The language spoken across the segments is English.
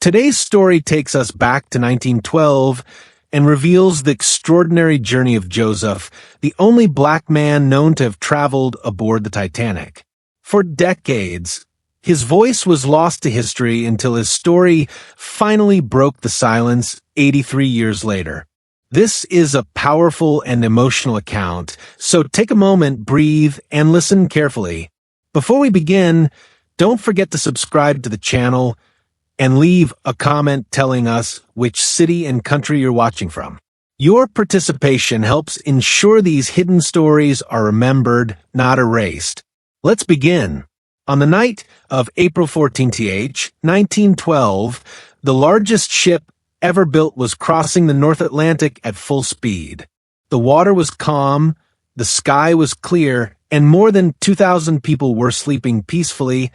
Today's story takes us back to 1912 and reveals the extraordinary journey of Joseph, the only black man known to have traveled aboard the Titanic. For decades, his voice was lost to history until his story finally broke the silence 83 years later. This is a powerful and emotional account, so take a moment, breathe, and listen carefully. Before we begin, don't forget to subscribe to the channel and leave a comment telling us which city and country you're watching from. Your participation helps ensure these hidden stories are remembered, not erased. Let's begin. On the night of April 14th, 1912, the largest ship ever built was crossing the North Atlantic at full speed. The water was calm, the sky was clear, and more than 2,000 people were sleeping peacefully,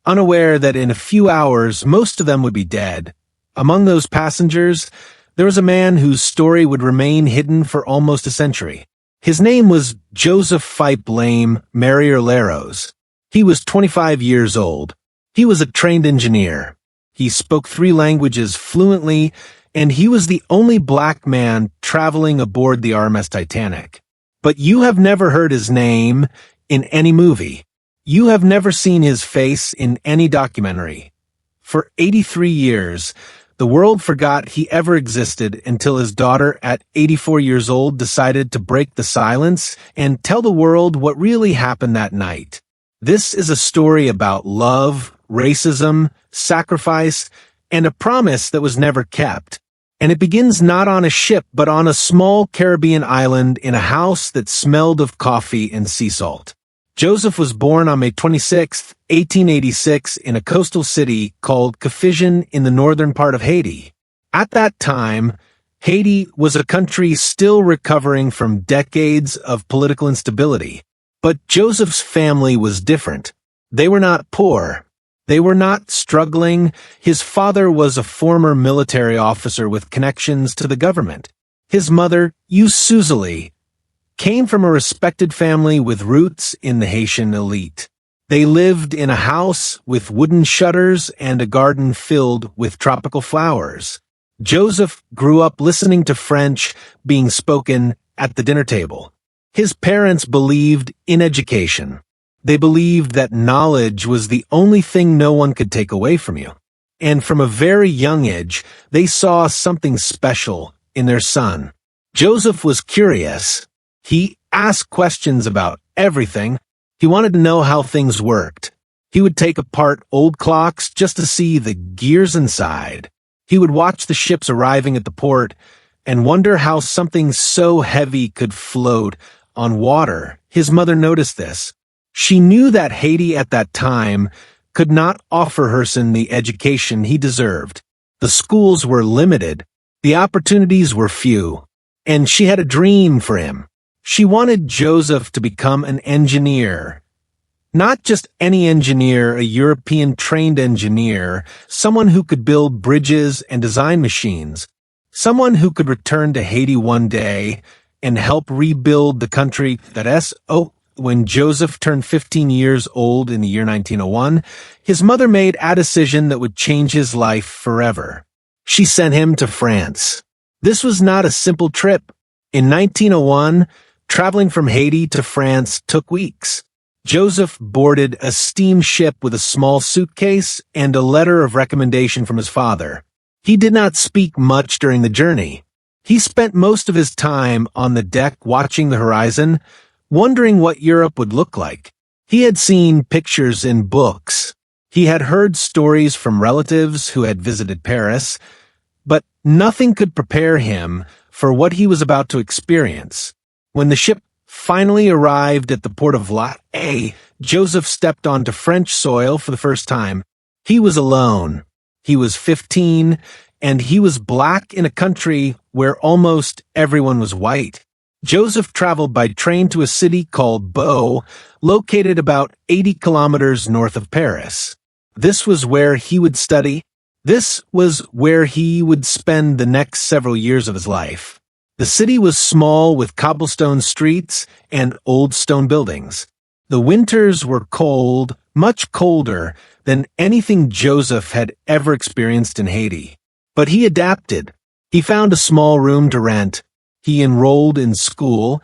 unaware that in a few hours most of them would be dead. Among those passengers, there was a man whose story would remain hidden for almost a century. His name was Joseph Phipe Lame Marrier-Larose. He was 25 years old. He was a trained engineer. He spoke 3 languages fluently, and he was the only black man traveling aboard the RMS Titanic. But you have never heard his name in any movie. You have never seen his face in any documentary. For 83 years, the world forgot he ever existed until his daughter, at 84 years old, decided to break the silence and tell the world what really happened that night. This is a story about love, racism, sacrifice, and a promise that was never kept. And it begins not on a ship, but on a small Caribbean island in a house that smelled of coffee and sea salt. Joseph was born on May 26, 1886, in a coastal city called Cafisian in the northern part of Haiti. At that time, Haiti was a country still recovering from decades of political instability. But Joseph's family was different. They were not poor. They were not struggling. His father was a former military officer with connections to the government. His mother, Yusuzali, came from a respected family with roots in the Haitian elite. They lived in a house with wooden shutters and a garden filled with tropical flowers. Joseph grew up listening to French being spoken at the dinner table. His parents believed in education. They believed that knowledge was the only thing no one could take away from you. And from a very young age, they saw something special in their son. Joseph was curious. He asked questions about everything. He wanted to know how things worked. He would take apart old clocks just to see the gears inside. He would watch the ships arriving at the port and wonder how something so heavy could float on water. His mother noticed this. She knew that Haiti at that time could not offer her son the education he deserved. The schools were limited, the opportunities were few, and she had a dream for him. She wanted Joseph to become an engineer. Not just any engineer, a European-trained engineer, someone who could build bridges and design machines, someone who could return to Haiti one day and help rebuild the country. When Joseph turned 15 years old in the year 1901, his mother made a decision that would change his life forever. She sent him to France. This was not a simple trip. In 1901, traveling from Haiti to France took weeks. Joseph boarded a steamship with a small suitcase and a letter of recommendation from his father. He did not speak much during the journey. He spent most of his time on the deck watching the horizon, wondering what Europe would look like. He had seen pictures in books. He had heard stories from relatives who had visited Paris, but nothing could prepare him for what he was about to experience. When the ship finally arrived at the port of La Haye, Joseph stepped onto French soil for the first time. He was alone. He was 15, and he was black in a country where almost everyone was white. Joseph traveled by train to a city called Beau, located about 80 kilometers north of Paris. This was where he would study. This was where he would spend the next several years of his life. The city was small with cobblestone streets and old stone buildings. The winters were cold, much colder than anything Joseph had ever experienced in Haiti. But he adapted. He found a small room to rent. He enrolled in school,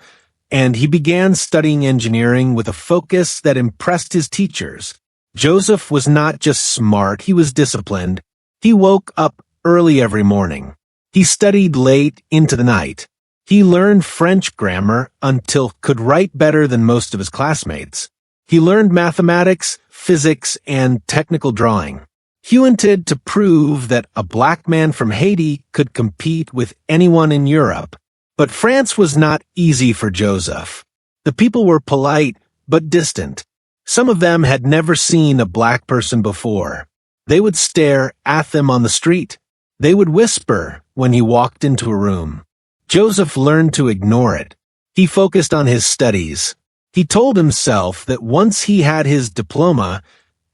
and he began studying engineering with a focus that impressed his teachers. Joseph was not just smart, he was disciplined. He woke up early every morning. He studied late into the night. He learned French grammar until could write better than most of his classmates. He learned mathematics, physics, and technical drawing. He wanted to prove that a black man from Haiti could compete with anyone in Europe. But France was not easy for Joseph. The people were polite, but distant. Some of them had never seen a black person before. They would stare at them on the street. They would whisper when he walked into a room. Joseph learned to ignore it. He focused on his studies. He told himself that once he had his diploma,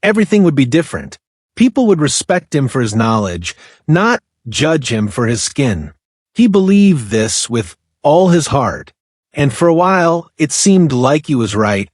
everything would be different. People would respect him for his knowledge, not judge him for his skin. He believed this with all his heart, and for a while it seemed like he was right.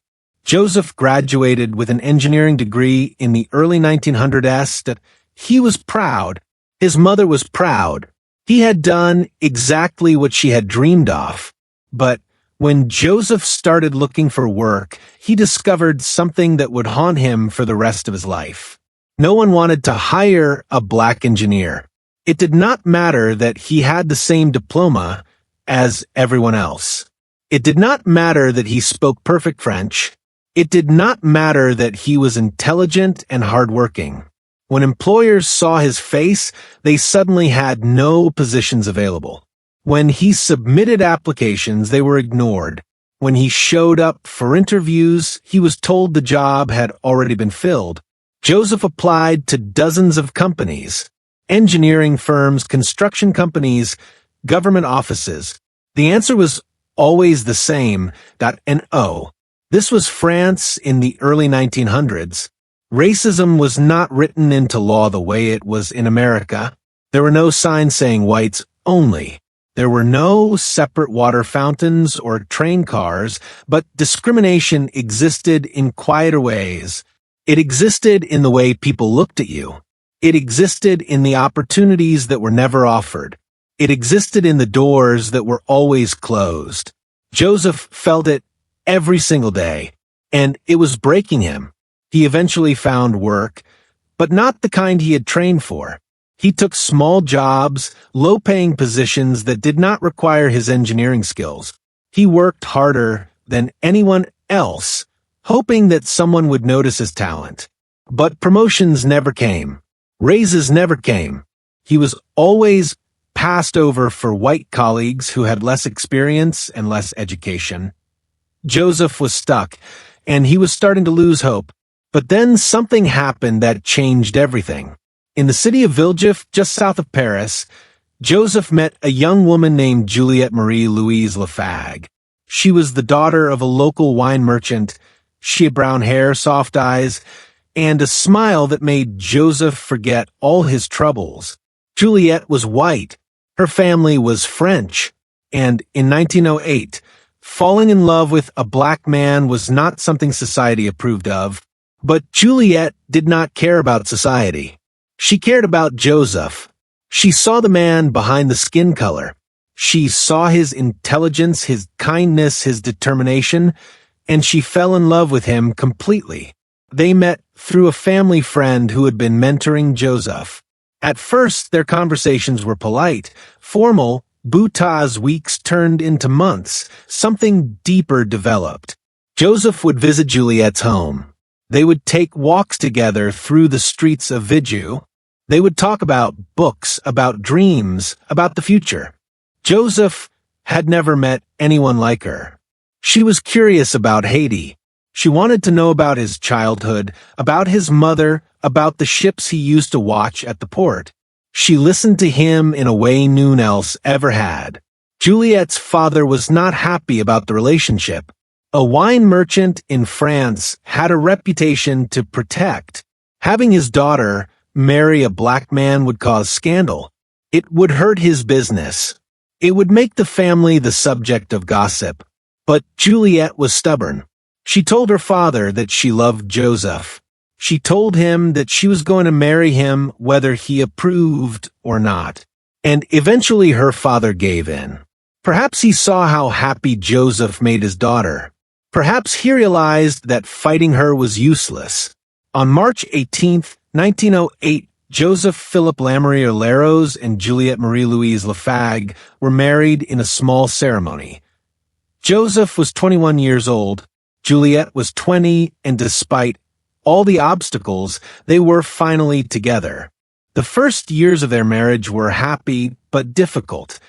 Joseph graduated with an engineering degree in the early 1900s. That he was proud. His mother was proud. He had done exactly what she had dreamed of. But when Joseph started looking for work, he discovered something that would haunt him for the rest of his life. No one wanted to hire a black engineer. It did not matter that he had the same diploma as everyone else. It did not matter that he spoke perfect French. It did not matter that he was intelligent and hardworking. When employers saw his face, they suddenly had no positions available. When he submitted applications, they were ignored. When he showed up for interviews, he was told the job had already been filled. Joseph applied to dozens of companies, engineering firms, construction companies, government offices. The answer was always the same, .no. This was France in the early 1900s. Racism was not written into law the way it was in America. There were no signs saying whites only. There were no separate water fountains or train cars, but discrimination existed in quieter ways. It existed in the way people looked at you. It existed in the opportunities that were never offered. It existed in the doors that were always closed. Joseph felt it every single day, and it was breaking him. He eventually found work, but not the kind he had trained for. He took small jobs, low-paying positions that did not require his engineering skills. He worked harder than anyone else, hoping that someone would notice his talent. But promotions never came. Raises never came. He was always passed over for white colleagues who had less experience and less education. Joseph was stuck, and he was starting to lose hope. But then something happened that changed everything. In the city of Villejuif, just south of Paris, Joseph met a young woman named Juliette Marie Louise Lafag. She was the daughter of a local wine merchant. She had brown hair, soft eyes, and a smile that made Joseph forget all his troubles. Juliette was white. Her family was French. And in 1908, falling in love with a black man was not something society approved of. But Juliette did not care about society. She cared about Joseph. She saw the man behind the skin color. She saw his intelligence, his kindness, his determination, and she fell in love with him completely. They met through a family friend who had been mentoring Joseph. At first, their conversations were polite, formal. Boutaz weeks turned into months. Something deeper developed. Joseph would visit Juliette's home. They would take walks together through the streets of Villejuif. They would talk about books, about dreams, about the future. Joseph had never met anyone like her. She was curious about Haiti. She wanted to know about his childhood, about his mother, about the ships he used to watch at the port. She listened to him in a way no one else ever had. Juliette's father was not happy about the relationship. A wine merchant in France had a reputation to protect. Having his daughter marry a black man would cause scandal. It would hurt his business. It would make the family the subject of gossip. But Juliette was stubborn. She told her father that she loved Joseph. She told him that she was going to marry him whether he approved or not. And eventually her father gave in. Perhaps he saw how happy Joseph made his daughter. Perhaps he realized that fighting her was useless. On March 18, 1908, Joseph Philip Lamoury Leros and Juliette Marie-Louise Lafague were married in a small ceremony. Joseph was 21 years old, Juliette was 20, and despite all the obstacles, they were finally together. The first years of their marriage were happy but difficult.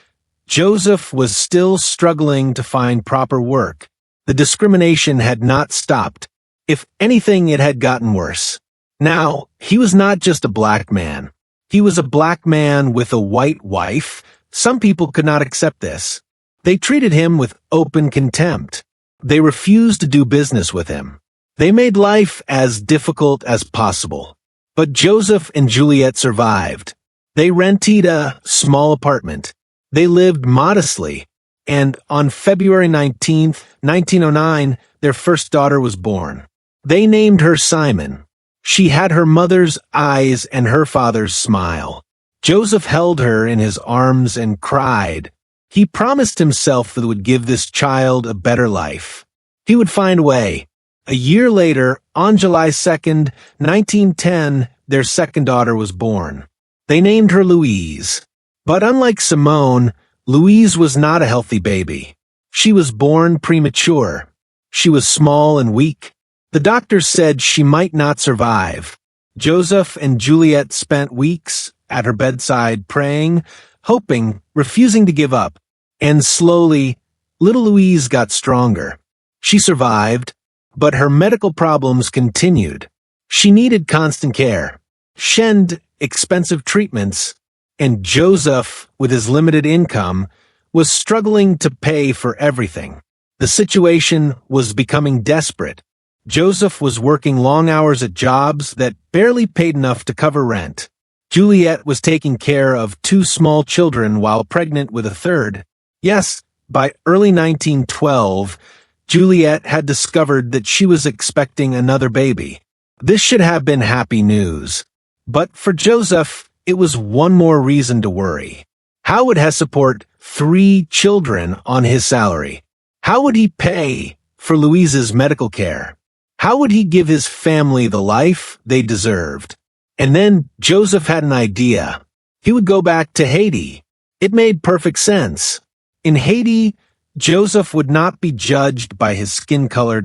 Joseph was still struggling to find proper work. The discrimination had not stopped. If anything, it had gotten worse. Now, he was not just a black man. He was a black man with a white wife. Some people could not accept this. They treated him with open contempt. They refused to do business with him. They made life as difficult as possible. But Joseph and Juliette survived. They rented a small apartment. They lived modestly. And on February 19, 1909, their first daughter was born. They named her Simon. She had her mother's eyes and her father's smile. Joseph held her in his arms and cried. He promised himself that he would give this child a better life. He would find a way. A year later, on July 2nd, 1910, their second daughter was born. They named her Louise. But unlike Simone, Louise was not a healthy baby. She was born premature. She was small and weak. The doctors said she might not survive. Joseph and Juliette spent weeks at her bedside praying, hoping, refusing to give up. And slowly, little Louise got stronger. She survived, but her medical problems continued. She needed constant care, shunned expensive treatments, and Joseph, with his limited income, was struggling to pay for everything. The situation was becoming desperate. Joseph was working long hours at jobs that barely paid enough to cover rent. Juliette was taking care of two small children while pregnant with a third. Yes, by early 1912, Juliette had discovered that she was expecting another baby. This should have been happy news. But for Joseph, it was one more reason to worry. How would he support 3 children on his salary? How would he pay for Louise's medical care? How would he give his family the life they deserved? And then Joseph had an idea. He would go back to Haiti. It made perfect sense. In Haiti, Joseph would not be judged by his skin color.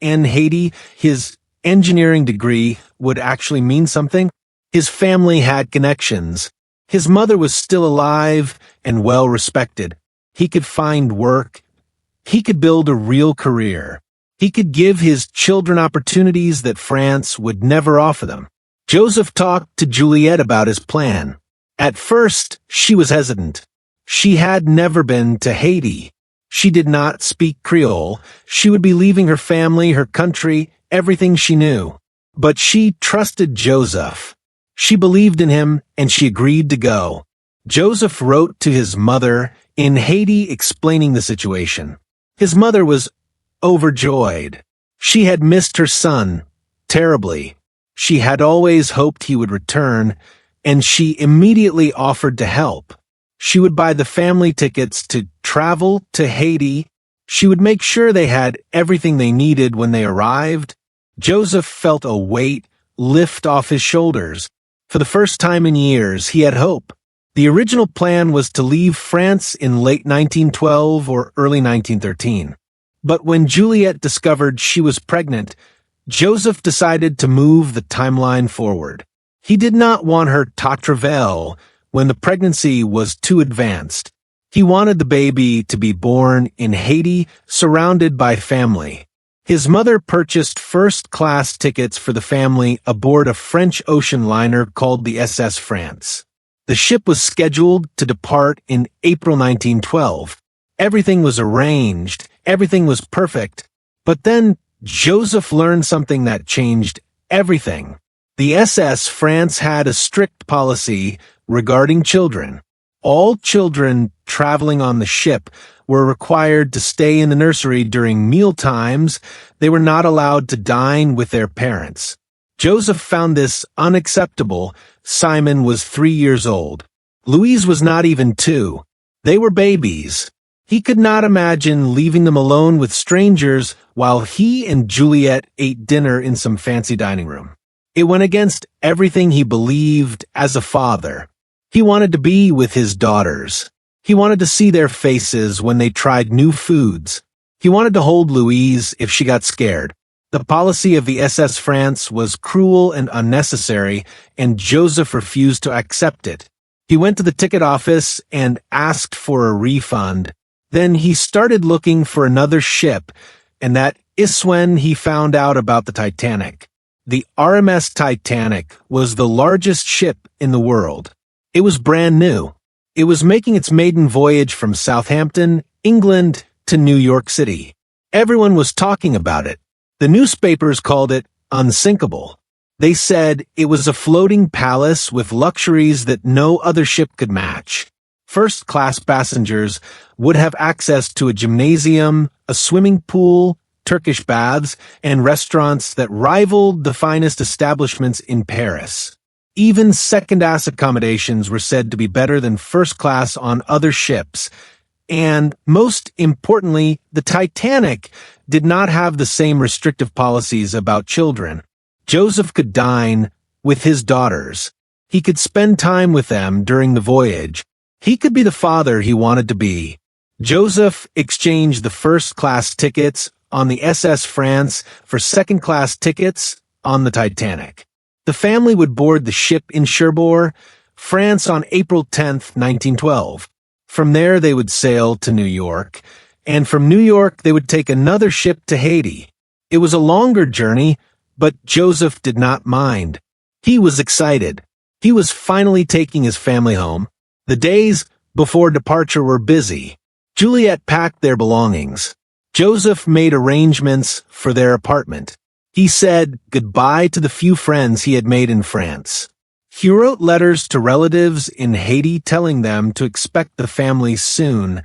In Haiti, his engineering degree would actually mean something. His family had connections. His mother was still alive and well respected. He could find work. He could build a real career. He could give his children opportunities that France would never offer them. Joseph talked to Juliette about his plan. At first, she was hesitant. She had never been to Haiti. She did not speak Creole. She would be leaving her family, her country, everything she knew. But she trusted Joseph. She believed in him, and she agreed to go. Joseph wrote to his mother in Haiti explaining the situation. His mother was overjoyed. She had missed her son terribly. She had always hoped he would return, and she immediately offered to help. She would buy the family tickets to travel to Haiti. She would make sure they had everything they needed when they arrived. Joseph felt a weight lift off his shoulders. For the first time in years, he had hope. The original plan was to leave France in late 1912 or early 1913. But when Juliette discovered she was pregnant, Joseph decided to move the timeline forward. He did not want her to travail when the pregnancy was too advanced. He wanted the baby to be born in Haiti, surrounded by family. His mother purchased first-class tickets for the family aboard a French ocean liner called the SS France. The ship was scheduled to depart in April 1912. Everything was arranged, everything was perfect. But then Joseph learned something that changed everything. The SS France had a strict policy regarding children. All children traveling on the ship were required to stay in the nursery during meal times. They were not allowed to dine with their parents. Joseph found this unacceptable. Simon was 3 years old. Louise was not even 2. They were babies. He could not imagine leaving them alone with strangers while he and Juliet ate dinner in some fancy dining room. It went against everything he believed as a father. He wanted to be with his daughters. He wanted to see their faces when they tried new foods. He wanted to hold Louise if she got scared. The policy of the SS France was cruel and unnecessary, and Joseph refused to accept it. He went to the ticket office and asked for a refund. Then he started looking for another ship, and that is when he found out about the Titanic. The RMS Titanic was the largest ship in the world. It was brand new. It was making its maiden voyage from Southampton, England, to New York City. Everyone was talking about it. The newspapers called it unsinkable. They said it was a floating palace with luxuries that no other ship could match. First-class passengers would have access to a gymnasium, a swimming pool, Turkish baths, and restaurants that rivaled the finest establishments in Paris. Even second-class accommodations were said to be better than first class on other ships. And, most importantly, the Titanic did not have the same restrictive policies about children. Joseph could dine with his daughters. He could spend time with them during the voyage. He could be the father he wanted to be. Joseph exchanged the first-class tickets on the SS France for second-class tickets on the Titanic. The family would board the ship in Cherbourg, France on April 10, 1912. From there they would sail to New York, and from New York they would take another ship to Haiti. It was a longer journey, but Joseph did not mind. He was excited. He was finally taking his family home. The days before departure were busy. Juliet packed their belongings. Joseph made arrangements for their apartment. He said goodbye to the few friends he had made in France. He wrote letters to relatives in Haiti telling them to expect the family soon.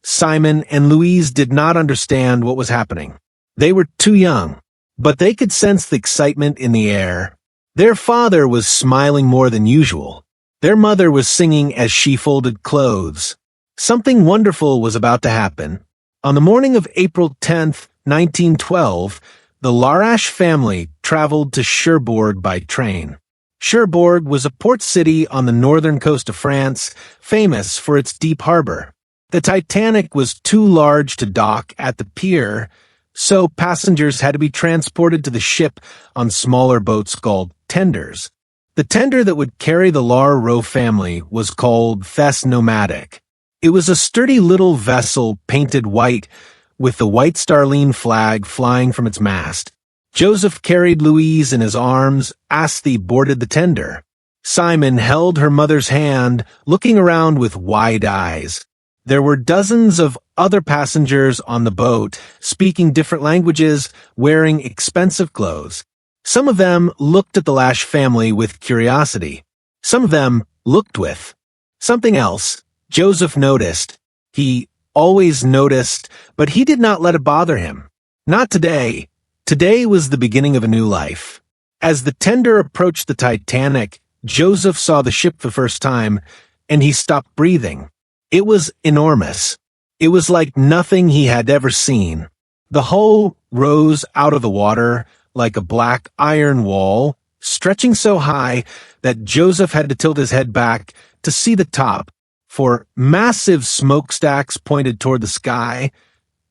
Simon and Louise did not understand what was happening. They were too young, but they could sense the excitement in the air. Their father was smiling more than usual. Their mother was singing as she folded clothes. Something wonderful was about to happen. On the morning of April 10, 1912, the Larache family traveled to Cherbourg by train. Cherbourg was a port city on the northern coast of France, famous for its deep harbor. The Titanic was too large to dock at the pier, so passengers had to be transported to the ship on smaller boats called tenders. The tender that would carry the Lar family was called Thess Nomadic. It was a sturdy little vessel painted white with the White Star Line flag flying from its mast. Joseph carried Louise in his arms as they boarded the tender. Simon held her mother's hand, looking around with wide eyes. There were dozens of other passengers on the boat, speaking different languages, wearing expensive clothes. Some of them looked at the Lash family with curiosity. Some of them looked with something else. Joseph noticed. He always noticed, but he did not let it bother him. Not today. Today was the beginning of a new life. As the tender approached the Titanic, Joseph saw the ship for the first time, and he stopped breathing. It was enormous. It was like nothing he had ever seen. The hull rose out of the water like a black iron wall, stretching so high that Joseph had to tilt his head back to see the top, for massive smokestacks pointed toward the sky,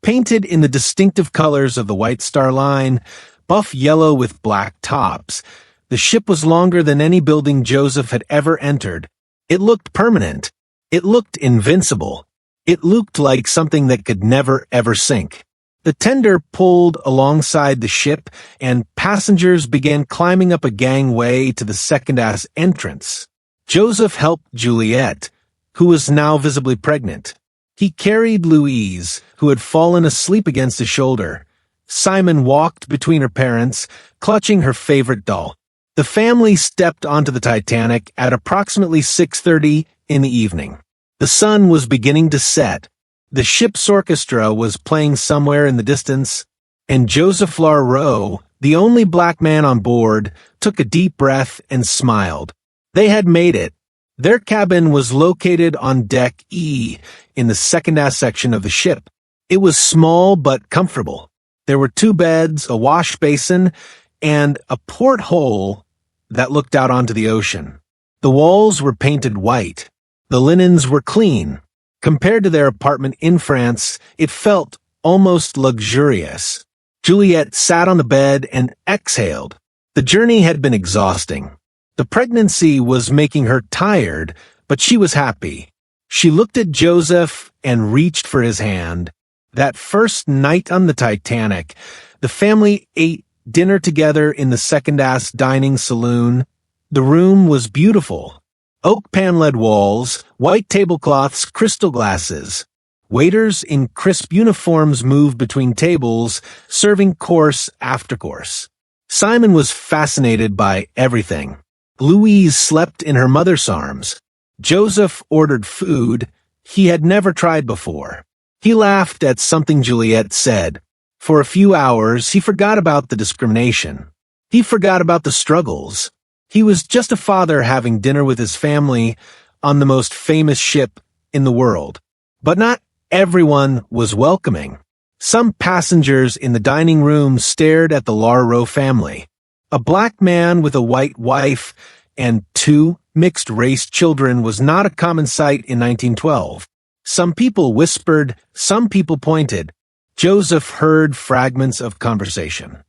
painted in the distinctive colors of the White Star Line, buff yellow with black tops. The ship was longer than any building Joseph had ever entered. It looked permanent. It looked invincible. It looked like something that could never ever sink. The tender pulled alongside the ship, and passengers began climbing up a gangway to the second-class entrance. Joseph helped Juliet, who was now visibly pregnant. He carried Louise, who had fallen asleep against his shoulder. Simon walked between her parents, clutching her favorite doll. The family stepped onto the Titanic at approximately 6:30 in the evening. The sun was beginning to set. The ship's orchestra was playing somewhere in the distance, and Joseph Larrowe The only black man on board took a deep breath and smiled. They had made it. Their cabin was located on Deck E in the second-ass section of the ship. It was small but comfortable. There were 2 beds, a wash basin, and a porthole that looked out onto the ocean. The walls were painted white. The linens were clean. Compared to their apartment in France, it felt almost luxurious. Juliet sat on the bed and exhaled. The journey had been exhausting. The pregnancy was making her tired, but she was happy. She looked at Joseph and reached for his hand. That first night on the Titanic, the family ate dinner together in the second-ass dining saloon. The room was beautiful. Oak paneled walls, white tablecloths, crystal glasses. Waiters in crisp uniforms moved between tables, serving course after course. Simon was fascinated by everything. Louise slept in her mother's arms. Joseph ordered food he had never tried before. He laughed at something Juliet said. For a few hours, he forgot about the discrimination. He forgot about the struggles. He was just a father having dinner with his family on the most famous ship in the world. But not everyone was welcoming. Some passengers in the dining room stared at the Larrow family. A black man with a white wife and 2 mixed-race children was not a common sight in 1912. Some people whispered, some people pointed. Joseph heard fragments of conversation.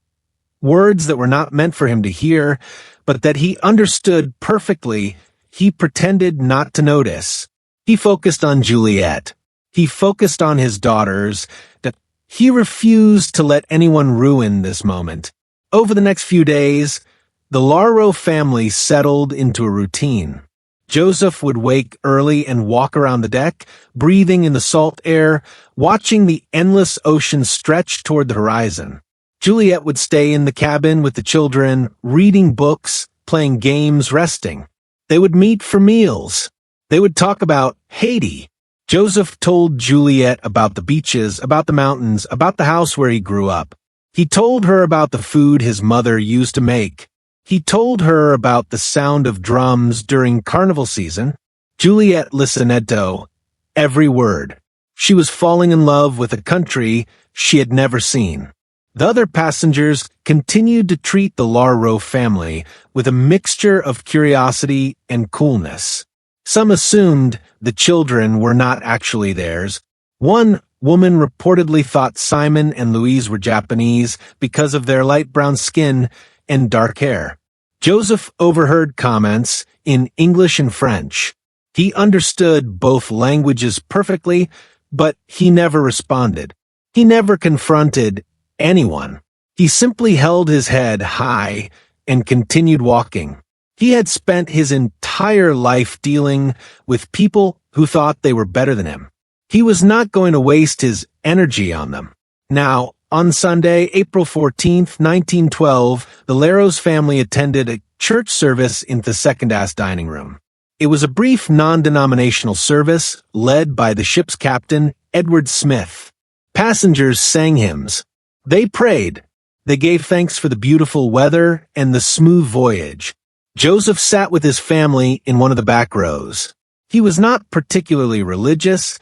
Words that were not meant for him to hear, but that he understood perfectly. He pretended not to notice. He focused on Juliet. He focused on his daughters. That he refused to let anyone ruin this moment. Over the next few days, the Larrow family settled into a routine. Joseph would wake early and walk around the deck, breathing in the salt air, watching the endless ocean stretch toward the horizon. Juliet would stay in the cabin with the children, reading books, playing games, resting. They would meet for meals. They would talk about Haiti. Joseph told Juliet about the beaches, about the mountains, about the house where he grew up. He told her about the food his mother used to make. He told her about the sound of drums during carnival season. Juliet listened to every word. She was falling in love with a country she had never seen. The other passengers continued to treat the Larrow family with a mixture of curiosity and coolness. Some assumed the children were not actually theirs. One woman reportedly thought Simon and Louise were Japanese because of their light brown skin and dark hair. Joseph overheard comments in English and French. He understood both languages perfectly, but he never responded. He never confronted anyone. He simply held his head high and continued walking. He had spent his entire life dealing with people who thought they were better than him. He was not going to waste his energy on them. Now, on Sunday, April 14th, 1912, the Larrows family attended a church service in the second-ass dining room. It was a brief non-denominational service led by the ship's captain, Edward Smith. Passengers sang hymns. They prayed. They gave thanks for the beautiful weather and the smooth voyage. Joseph sat with his family in one of the back rows. He was not particularly religious,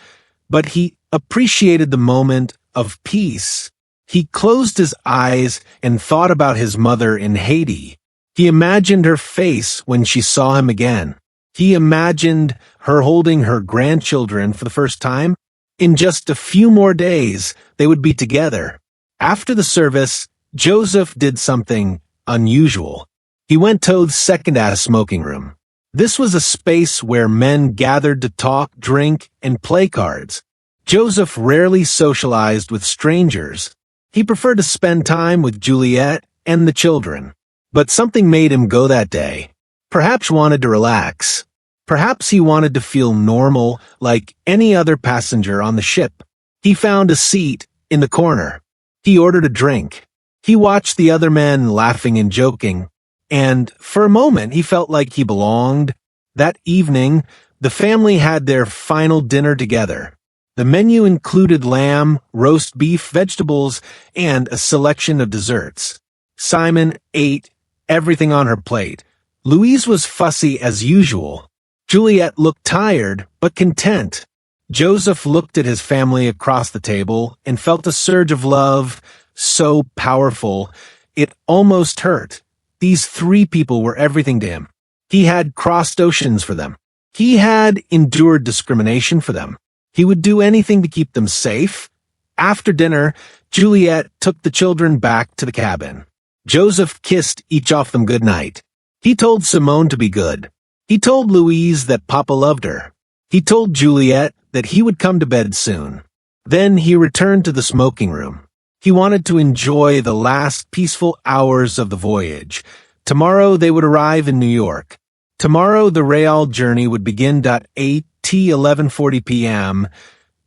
but he appreciated the moment of peace. He closed his eyes and thought about his mother in Haiti. He imagined her face when she saw him again. He imagined her holding her grandchildren for the first time. In just a few more days, they would be together. After the service, Joseph did something unusual. He went to the second-ass smoking room. This was a space where men gathered to talk, drink, and play cards. Joseph rarely socialized with strangers. He preferred to spend time with Juliet and the children. But something made him go that day. Perhaps wanted to relax. Perhaps he wanted to feel normal like any other passenger on the ship. He found a seat in the corner. He ordered a drink. He watched the other men laughing and joking. And for a moment, he felt like he belonged. That evening, the family had their final dinner together. The menu included lamb, roast beef, vegetables, and a selection of desserts. Simon ate everything on her plate. Louise was fussy as usual. Juliet looked tired, but content. Joseph looked at his family across the table and felt a surge of love, so powerful, it almost hurt. These three people were everything to him. He had crossed oceans for them. He had endured discrimination for them. He would do anything to keep them safe. After dinner, Juliet took the children back to the cabin. Joseph kissed each of them good night. He told Simone to be good. He told Louise that Papa loved her. He told Juliet that he would come to bed soon. Then he returned to the smoking room. He wanted to enjoy the last peaceful hours of the voyage. Tomorrow they would arrive in New York. Tomorrow the Real journey would begin at 11:40 p.m.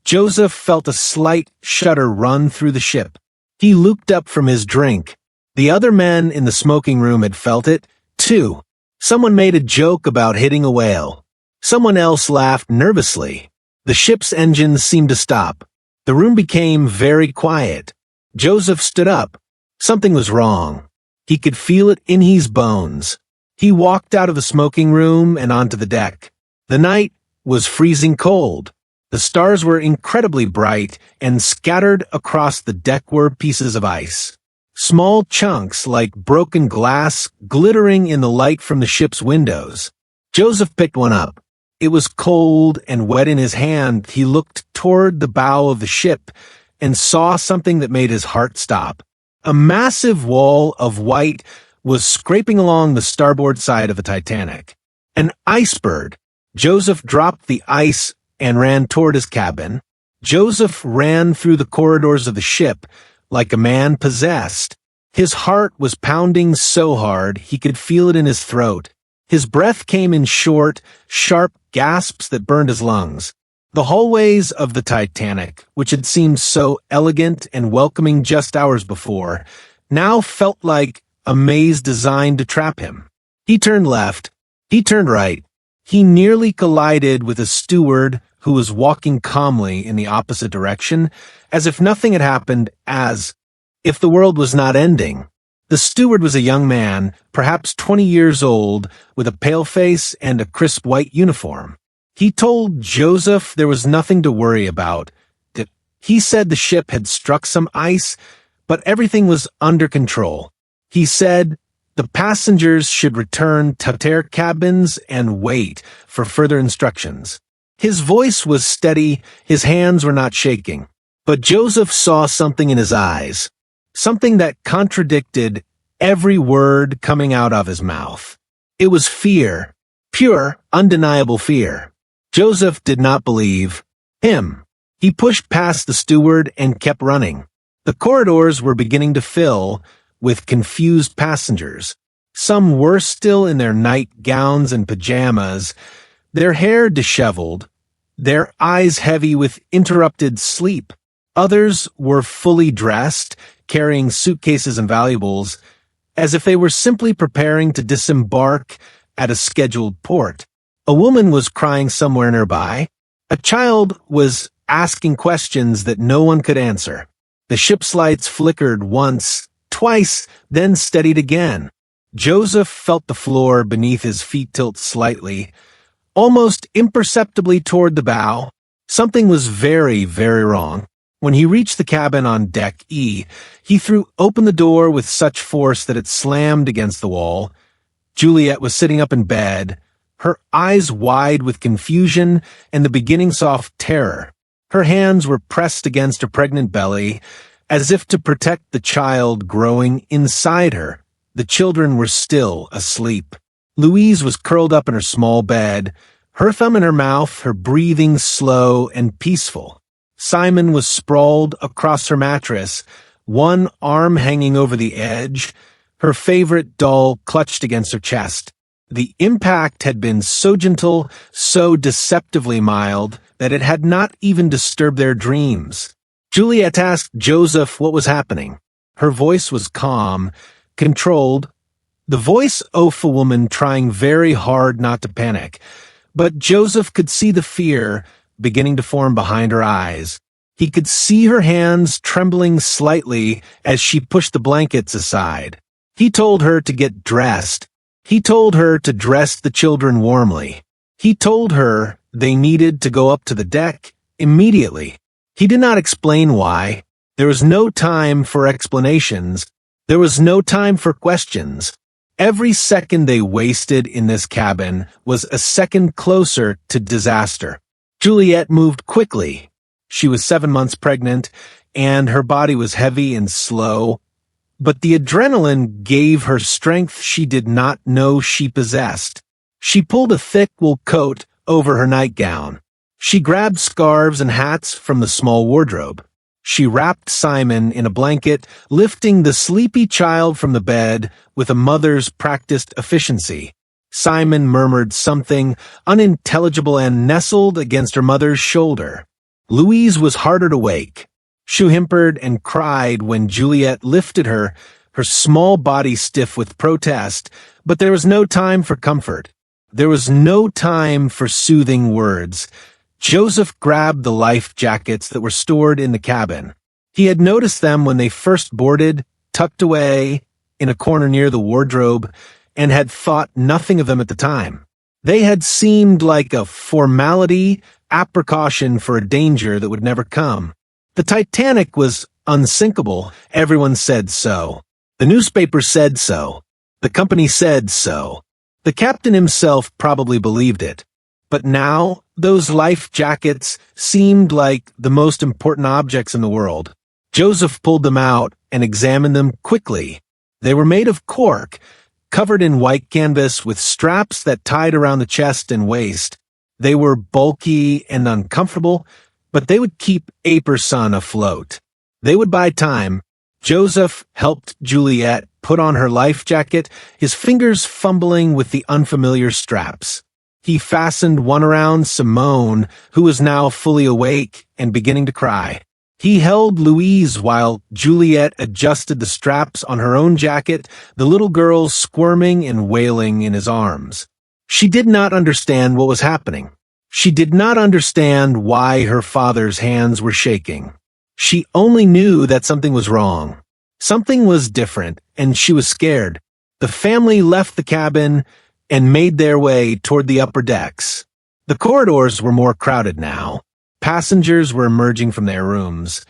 Joseph felt a slight shudder run through the ship. He looked up from his drink. The other men in the smoking room had felt it, too. Someone made a joke about hitting a whale. Someone else laughed nervously. The ship's engines seemed to stop. The room became very quiet. Joseph stood up. Something was wrong. He could feel it in his bones. He walked out of the smoking room and onto the deck. The night was freezing cold. The stars were incredibly bright, and scattered across the deck were pieces of ice. Small chunks like broken glass glittering in the light from the ship's windows. Joseph picked one up. It was cold and wet in his hand. He looked toward the bow of the ship and saw something that made his heart stop. A massive wall of white was scraping along the starboard side of the Titanic. An iceberg. Joseph dropped the ice and ran toward his cabin. Joseph ran through the corridors of the ship like a man possessed. His heart was pounding so hard he could feel it in his throat. His breath came in short, sharp gasps that burned his lungs. The hallways of the Titanic, which had seemed so elegant and welcoming just hours before, now felt like a maze designed to trap him. He turned left. He turned right. He nearly collided with a steward who was walking calmly in the opposite direction, as if nothing had happened, as if the world was not ending. The steward was a young man, perhaps 20 years old, with a pale face and a crisp white uniform. He told Joseph there was nothing to worry about. He said the ship had struck some ice, but everything was under control. He said the passengers should return to their cabins and wait for further instructions. His voice was steady, his hands were not shaking. But Joseph saw something in his eyes, something that contradicted every word coming out of his mouth. It was fear, pure, undeniable fear. Joseph did not believe him. He pushed past the steward and kept running. The corridors were beginning to fill with confused passengers. Some were still in their nightgowns and pajamas, their hair disheveled, their eyes heavy with interrupted sleep. Others were fully dressed, carrying suitcases and valuables, as if they were simply preparing to disembark at a scheduled port. A woman was crying somewhere nearby. A child was asking questions that no one could answer. The ship's lights flickered once, twice, then steadied again. Joseph felt the floor beneath his feet tilt slightly, almost imperceptibly toward the bow. Something was very, very wrong. When he reached the cabin on deck E, he threw open the door with such force that it slammed against the wall. Juliet was sitting up in bed, her eyes wide with confusion and the beginning soft terror. Her hands were pressed against her pregnant belly, as if to protect the child growing inside her. The children were still asleep. Louise was curled up in her small bed, her thumb in her mouth, her breathing slow and peaceful. Simon was sprawled across her mattress, one arm hanging over the edge, her favorite doll clutched against her chest. The impact had been so gentle, so deceptively mild, that it had not even disturbed their dreams. Juliet asked Joseph what was happening. Her voice was calm, controlled, the voice of a woman trying very hard not to panic. But Joseph could see the fear beginning to form behind her eyes. He could see her hands trembling slightly as she pushed the blankets aside. He told her to get dressed. He told her to dress the children warmly. He told her they needed to go up to the deck immediately. He did not explain why. There was no time for explanations. There was no time for questions. Every second they wasted in this cabin was a second closer to disaster. Juliet moved quickly. She was 7 months pregnant, and her body was heavy and slow. But the adrenaline gave her strength she did not know she possessed. She pulled a thick wool coat over her nightgown. She grabbed scarves and hats from the small wardrobe. She wrapped Simon in a blanket, lifting the sleepy child from the bed with a mother's practiced efficiency. Simon murmured something unintelligible and nestled against her mother's shoulder. Louise was harder to wake. She whimpered and cried when Juliet lifted her, her small body stiff with protest, but there was no time for comfort. There was no time for soothing words. Joseph grabbed the life jackets that were stored in the cabin. He had noticed them when they first boarded, tucked away in a corner near the wardrobe, and had thought nothing of them at the time. They had seemed like a formality, a precaution for a danger that would never come. The Titanic was unsinkable. Everyone said so. The newspaper said so. The company said so. The captain himself probably believed it. But now, those life jackets seemed like the most important objects in the world. Joseph pulled them out and examined them quickly. They were made of cork, covered in white canvas with straps that tied around the chest and waist. They were bulky and uncomfortable, but they would keep Aperson afloat. They would buy time. Joseph helped Juliet put on her life jacket, his fingers fumbling with the unfamiliar straps. He fastened one around Simone, who was now fully awake and beginning to cry. He held Louise while Juliet adjusted the straps on her own jacket, the little girl squirming and wailing in his arms. She did not understand what was happening. She did not understand why her father's hands were shaking. She only knew that something was wrong. Something was different, and she was scared. The family left the cabin and made their way toward the upper decks. The corridors were more crowded now. Passengers were emerging from their rooms,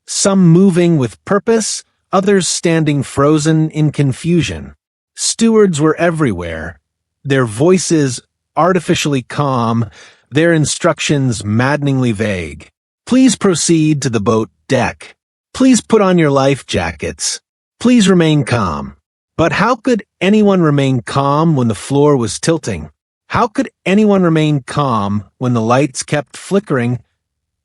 some moving with purpose, others standing frozen in confusion. Stewards were everywhere, their voices artificially calm, their instructions maddeningly vague. Please proceed to the boat deck. Please put on your life jackets. Please remain calm. But how could anyone remain calm when the floor was tilting? How could anyone remain calm when the lights kept flickering?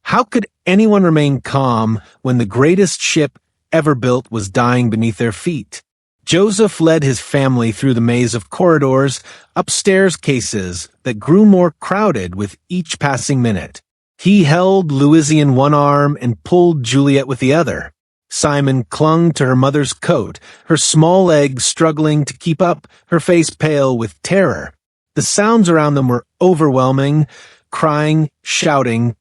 How could anyone remain calm when the greatest ship ever built was dying beneath their feet? Joseph led his family through the maze of corridors, upstairs cases that grew more crowded with each passing minute. He held Louise in one arm and pulled Juliet with the other. Simon clung to her mother's coat, her small legs struggling to keep up, her face pale with terror. The sounds around them were overwhelming, crying, shouting,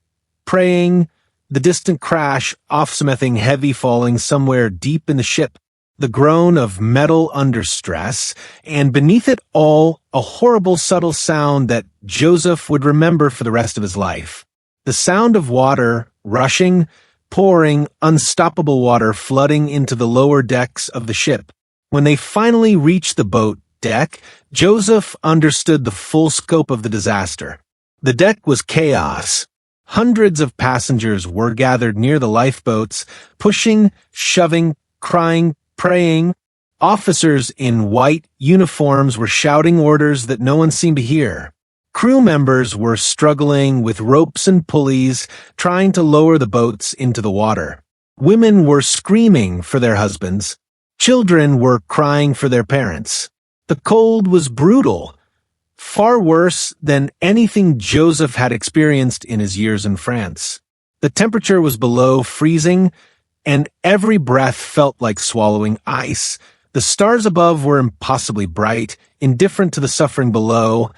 praying, the distant crash of something heavy falling somewhere deep in the ship, the groan of metal under stress, and beneath it all, a horrible subtle sound that Joseph would remember for the rest of his life. The sound of water rushing, pouring, unstoppable water flooding into the lower decks of the ship. When they finally reached the boat deck, Joseph understood the full scope of the disaster. The deck was chaos. Hundreds of passengers were gathered near the lifeboats, pushing, shoving, crying, praying. Officers in white uniforms were shouting orders that no one seemed to hear. Crew members were struggling with ropes and pulleys, trying to lower the boats into the water. Women were screaming for their husbands. Children were crying for their parents. The cold was brutal, far worse than anything Joseph had experienced in his years in France. The temperature was below freezing, and every breath felt like swallowing ice. The stars above were impossibly bright, indifferent to the suffering below,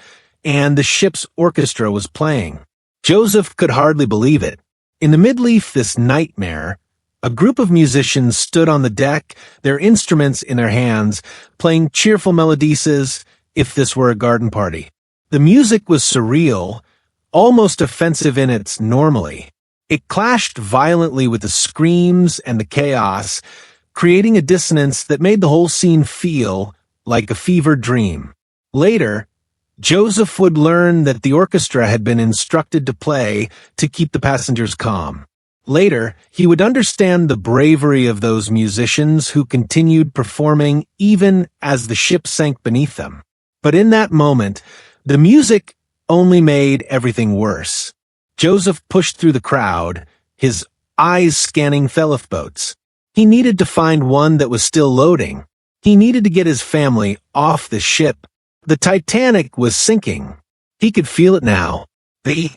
and the ship's orchestra was playing. Joseph could hardly believe it. In the midleaf this nightmare, A group of musicians stood on the deck, their instruments in their hands, playing cheerful melodies as if this were a garden party. The music was surreal, almost offensive in its normally. It clashed violently with the screams and the chaos, creating a dissonance that made the whole scene feel like a fever dream. Later, Joseph would learn that the orchestra had been instructed to play to keep the passengers calm. Later, he would understand the bravery of those musicians who continued performing even as the ship sank beneath them. But in that moment, the music only made everything worse. Joseph pushed through the crowd, his eyes scanning boats. He needed to find one that was still loading. He needed to get his family off the ship. The Titanic was sinking. He could feel it now. The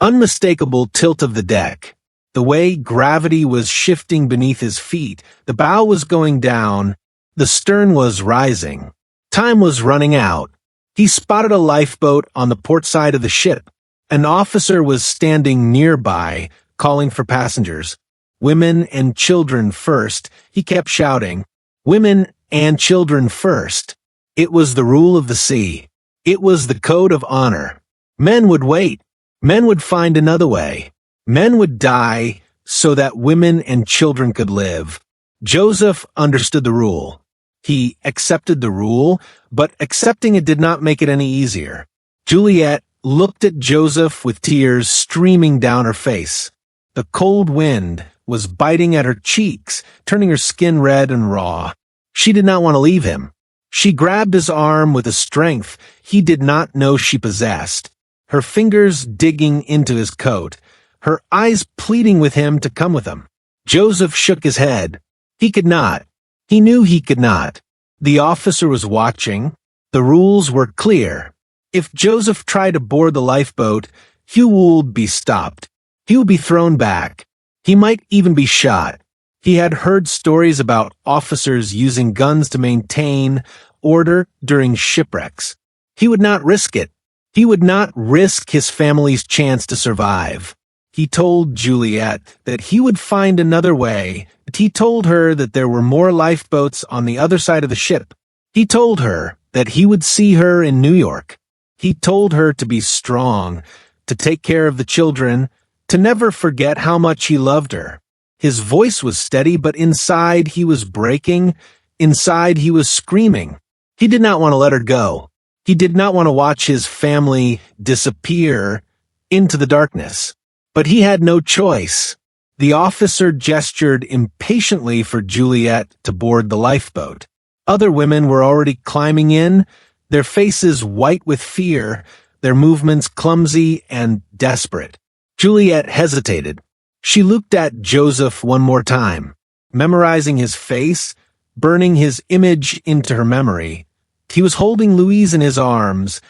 unmistakable tilt of the deck. The way gravity was shifting beneath his feet. The bow was going down. The stern was rising. Time was running out. He spotted a lifeboat on the port side of the ship. An officer was standing nearby, calling for passengers. Women and children first, he kept shouting. Women and children first. It was the rule of the sea. It was the code of honor. Men would wait. Men would find another way. Men would die so that women and children could live. Joseph understood the rule. He accepted the rule, but accepting it did not make it any easier. Juliet looked at Joseph with tears streaming down her face. The cold wind was biting at her cheeks, turning her skin red and raw. She did not want to leave him. She grabbed his arm with a strength he did not know she possessed, her fingers digging into his coat, her eyes pleading with him to come with them. Joseph shook his head. He could not. He knew he could not. The officer was watching. The rules were clear. If Joseph tried to board the lifeboat, he would be stopped. He would be thrown back. He might even be shot. He had heard stories about officers using guns to maintain order during shipwrecks. He would not risk it. He would not risk his family's chance to survive. He told Juliet that he would find another way. He told her that there were more lifeboats on the other side of the ship. He told her that he would see her in New York. He told her to be strong, to take care of the children, to never forget how much he loved her. His voice was steady, but inside he was breaking. Inside he was screaming. He did not want to let her go. He did not want to watch his family disappear into the darkness. But he had no choice. The officer gestured impatiently for Juliet to board the lifeboat. Other women were already climbing in, their faces white with fear, their movements clumsy and desperate. Juliet hesitated. She looked at Joseph one more time, memorizing his face, burning his image into her memory. He was holding Louise in his arms,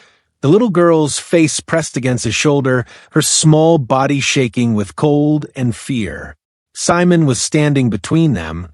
the little girl's face pressed against his shoulder, her small body shaking with cold and fear. Simon was standing between them,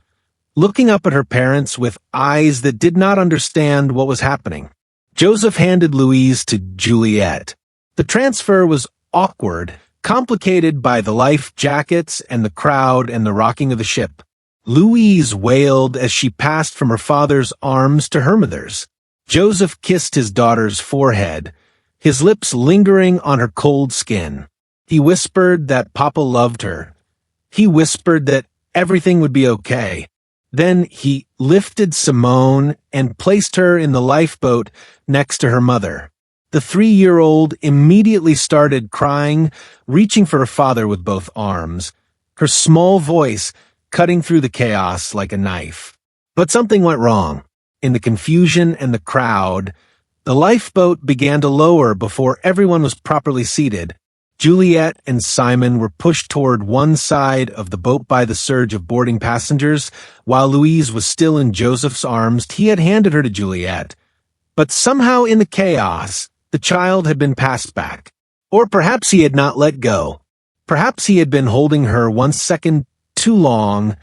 looking up at her parents with eyes that did not understand what was happening. Joseph handed Louise to Juliet. The transfer was awkward, complicated by the life jackets and the crowd and the rocking of the ship. Louise wailed as she passed from her father's arms to her mother's. Joseph kissed his daughter's forehead, his lips lingering on her cold skin. He whispered that Papa loved her. He whispered that everything would be okay. Then he lifted Simone and placed her in the lifeboat next to her mother. The 3-year-old immediately started crying, reaching for her father with both arms, her small voice cutting through the chaos like a knife. But something went wrong. In the confusion and the crowd, the lifeboat began to lower before everyone was properly seated. Juliet and Simon were pushed toward one side of the boat by the surge of boarding passengers, while Louise was still in Joseph's arms. He had handed her to Juliet. But somehow in the chaos, the child had been passed back. Or perhaps he had not let go. Perhaps he had been holding her 1 second too long,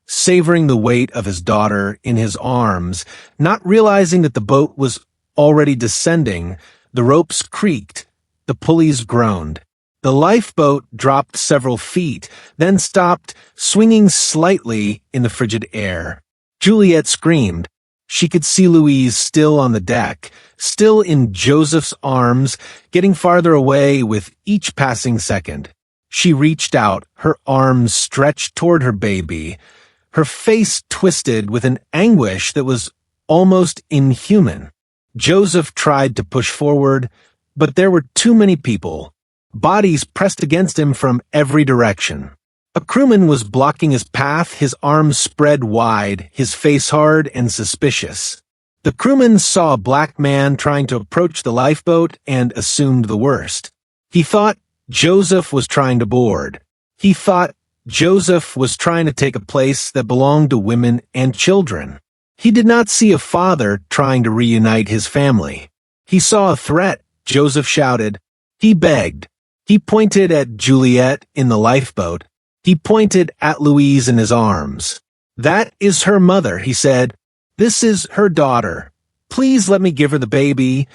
savoring the weight of his daughter in his arms, not realizing that the boat was already descending. The ropes creaked, the pulleys groaned. The lifeboat dropped several feet, then stopped, swinging slightly in the frigid air. Juliet screamed. She could see Louise still on the deck, still in Joseph's arms, getting farther away with each passing second. She reached out, her arms stretched toward her baby, her face twisted with an anguish that was almost inhuman. Joseph tried to push forward, but there were too many people. Bodies pressed against him from every direction. A crewman was blocking his path, his arms spread wide, his face hard and suspicious. The crewman saw a black man trying to approach the lifeboat and assumed the worst. He thought Joseph was trying to board. He thought Joseph was trying to take a place that belonged to women and children. He did not see a father trying to reunite his family. He saw a threat, Joseph shouted. He begged. He pointed at Juliet in the lifeboat. He pointed at Louise in his arms. That is her mother, he said. This is her daughter. Please let me give her the baby.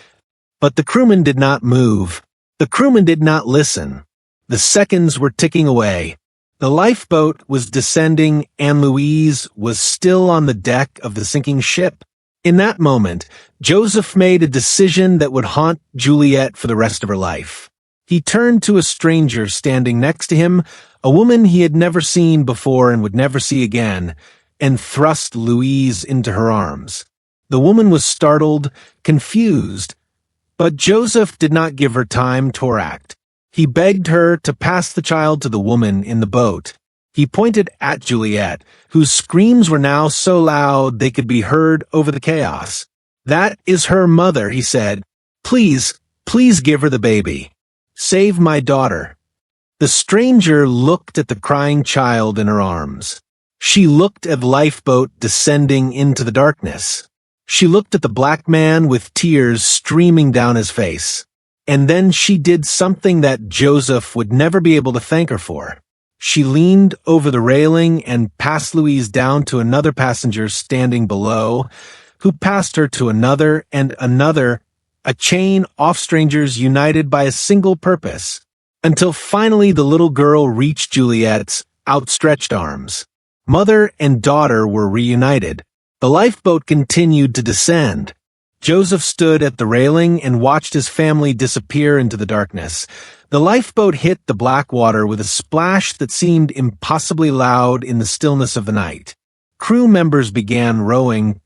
But the crewman did not move. The crewman did not listen. The seconds were ticking away. The lifeboat was descending and Louise was still on the deck of the sinking ship. In that moment, Joseph made a decision that would haunt Juliet for the rest of her life. He turned to a stranger standing next to him, a woman he had never seen before and would never see again, and thrust Louise into her arms. The woman was startled, confused, but Joseph did not give her time to act. He begged her to pass the child to the woman in the boat. He pointed at Juliet, whose screams were now so loud they could be heard over the chaos. That is her mother, he said. Please give her the baby. Save my daughter. The stranger looked at the crying child in her arms. She looked at the lifeboat descending into the darkness. She looked at the black man with tears streaming down his face. And then she did something that Joseph would never be able to thank her for. She leaned over the railing and passed Louise down to another passenger standing below, who passed her to another and another, a chain of strangers united by a single purpose, until finally the little girl reached Juliet's outstretched arms. Mother and daughter were reunited. The lifeboat continued to descend. Joseph stood at the railing and watched his family disappear into the darkness. The lifeboat hit the black water with a splash that seemed impossibly loud in the stillness of the night. Crew members began rowing,